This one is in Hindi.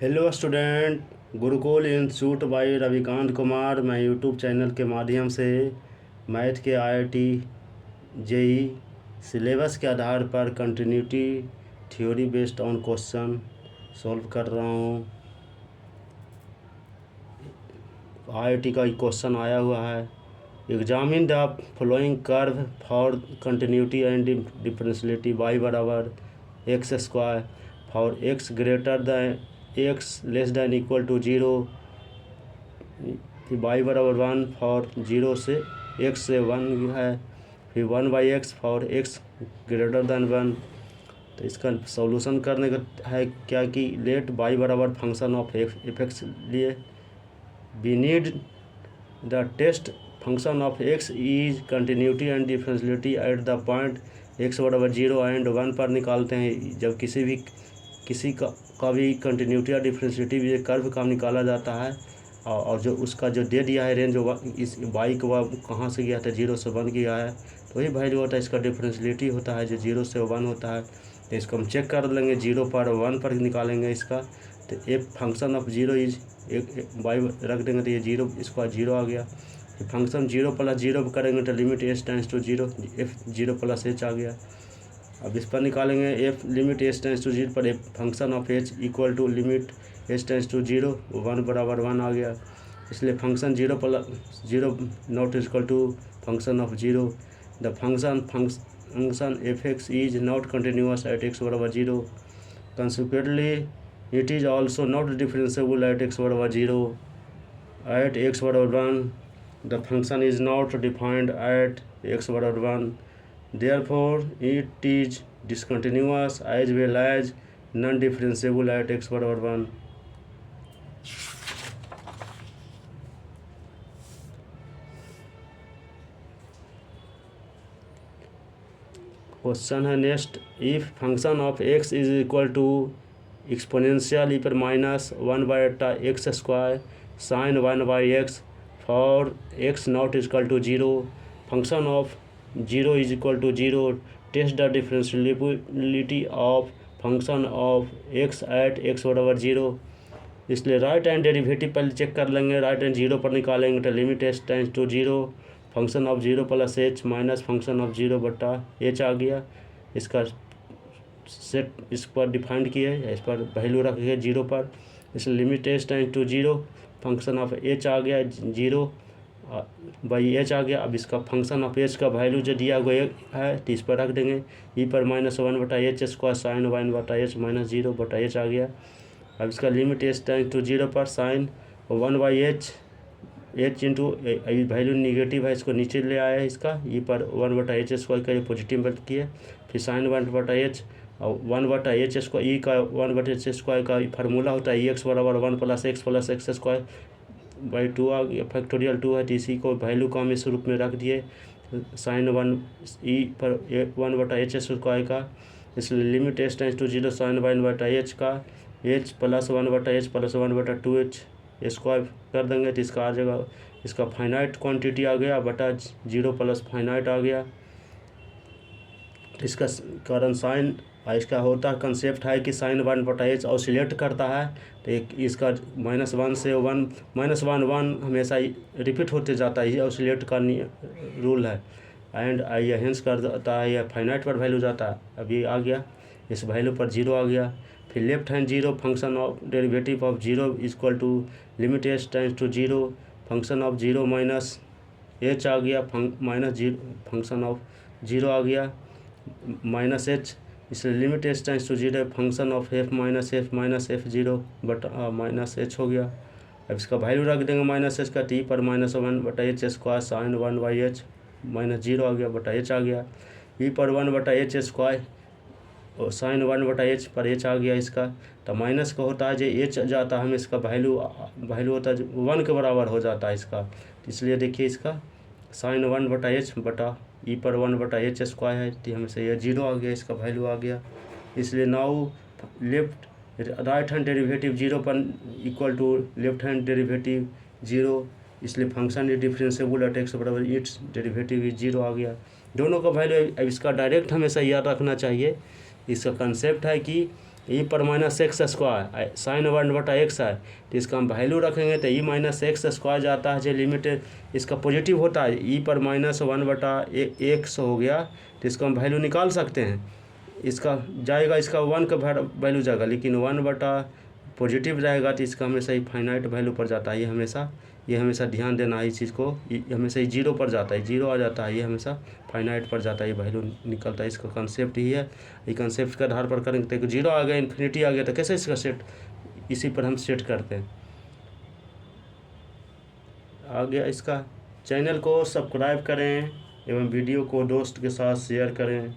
Hello student, Gurukul institute by Ravikant Kumar. मैं यूट्यूब चैनल के माध्यम से मैथ के आईआईटी जेई सिलेबस के आधार पर continuity theory based on question solve कर रहा हूँ। आईआईटी का क्वेश्चन आया हुआ है, examine the following curve for continuity and differentiability y बराबर x square for x greater than x less than equal to 0, y बराबर 1 फॉर 0 से x से 1 है, फिर 1/x for x greater than 1। तो इसका सॉल्यूशन करने का है क्या कि लेट y बराबर फंक्शन ऑफ एफ एक्स लिए we need the test function of x is continuity and differentiability at the point x बराबर 0 एंड 1 पर निकालते हैं। जब किसी का भी कंटिन्यूटी या डिफरेंशियलिटी भी कर्व का निकाला जाता है और जो उसका जो दे दिया है रेंज इस y को वह कहाँ से गया था, 0 से 1 गया है, तो वही वैल्यू होता है। इसका डिफरेंशियलिटी होता है जो 0 से 1 होता है। तो इसको हम चेक कर लेंगे, 0 पर 1 पर निकालेंगे इसका। तो F function of 0 is y रख देंगे तो ये 0 इसका 0 आ गया। फिर फंक्शन 0 प्लस 0 करेंगे तो limit h tends to 0, f 0 plus h आ गया। अब इस पर निकालेंगे f limit h tends to 0 पर f function of h equal to limit h tends to 0, 1 बराबर 1 आ गया। इसलिए function 0 plus 0 not equal to function of 0। The function f x is not continuous at x बराबर 0। Consequently it is also not differentiable at x बराबर 0। at x बराबर 1 the function is not defined at x बराबर 1, therefore it is discontinuous as well as non-differentiable at x बराबर 1। क्वेश्चन है next, if function of x is equal to exponential पर minus 1/x square sine 1/x for x not equal to 0, function of 0 is equal to 0, test the differentiability of function of x at x बराबर 0। इसलिए राइट हैंड डेरिवेटिव पहले चेक कर लेंगे, राइट हैंड 0 पर निकालेंगे तो limit h tends to 0, function of 0 plus h minus function of 0 बटा h आ गया। इसका सेट इस पर डिफाइंड किए, इस पर वैल्यू रखिए 0 पर, इसलिए limit h tends to 0, function of h आ गया 0 बाई h आ गया। अब इसका फंक्शन ऑफ h का वैल्यू जो दिया गया है तो इस पर रख देंगे, e पर -1/h square sine 1/h minus 0/h आ गया। अब इसका लिमिट h टेंड्स टू 0 पर sine 1/h h into value negative है, इसको नीचे ले आया है, इसका e पर 1/h स्क्वायर का पॉजिटिव बन किया, फिर साइन 1/h और 1/h स्क्वायर ई का 1/h स्क्वायर का फार्मूला होता है x बराबर 1 प्लस x स्क्वायर बाई 2 आ गया, फैक्टोरियल 2 है तो इसी को वैल्यू को हम इस रूप में रख दिए साइन 1 ई पर 1/h स्क्वायर का। इसलिए limit h tends to 0 sine 1/h का h plus 1/h plus 1/2h square कर देंगे तो इसका आ जाएगा, इसका फाइनाइट क्वांटिटी आ गया बटा 0 प्लस फाइनाइट आ गया। इसका कारण साइन इसका होता कंसेप्ट है कि साइन 1/h ऑसिलेट करता है, तो एक इसका -1 से 1 -1 हमेशा रिपीट होते जाता है, ये ऑसिलेट का रूल है। एंड ये हेंस कर देता है, यह फाइनाइट पर वैल्यू जाता है। अब ये आ गया, इस वैल्यू पर 0 आ गया। फिर left hand 0, function of derivative of 0 equal to limit h tends to 0, function of 0 minus h आ गया, माइनस 0 फंक्शन ऑफ 0 आ गया माइनस h, इसलिए limit h tends to 0, function of f minus f 0 but minus h हो गया। अब इसका वैल्यू रख देंगे माइनस h का, t पर -1/h square sine 1/h minus 0 आ गया बटा h आ गया, e पर 1/h स्क्वायर और साइन 1/h पर h आ गया इसका। तो माइनस का होता है जो h जाता है, हमें इसका वैल्यू होता है 1 के बराबर हो जाता है इसका। इसलिए देखिए इसका साइन 1/h बटा ई पर 1/h स्क्वायर है तो हमें से यह 0 आ गया, इसका वैल्यू आ गया। इसलिए now left right hand derivative 0 पर equal to left hand derivative 0, इसलिए function is differentiable at x बराबर इट्स डेरिवेटिव इज 0 आ गया। दोनों का वैल्यू इसका डायरेक्ट हमेशा याद रखना चाहिए। इसका कंसेप्ट है कि ई पर minus x square sine 1/x है, तो इसका हम वैल्यू रखेंगे तो ई माइनस एक्स स्क्वायर जाता है जो लिमिट इसका पॉजिटिव होता है, ई पर माइनस 1/x हो गया, तो इसका हम वैल्यू निकाल सकते हैं। इसका जाएगा, इसका 1 का वैल्यू जाएगा, लेकिन 1/ पॉजिटिव रहेगा तो इसका हमेशा ही फाइनाइट वैल्यू पर जाता है। ये हमेशा ध्यान देना है इस चीज़ को, ये हमेशा ही 0 पर जाता है, 0 आ जाता है, ये हमेशा फाइनाइट पर जाता है, ये वैल्यू निकलता है। इसका कंसेप्ट ही है, ये कंसेप्ट के आधार पर करेंगे तो 0 आ गया, इन्फिनिटी आ गया, तो कैसे इसका सेट, इसी पर हम सेट करते हैं। आ गया। इसका चैनल को सब्सक्राइब करें एवं वीडियो को दोस्त के साथ शेयर करें।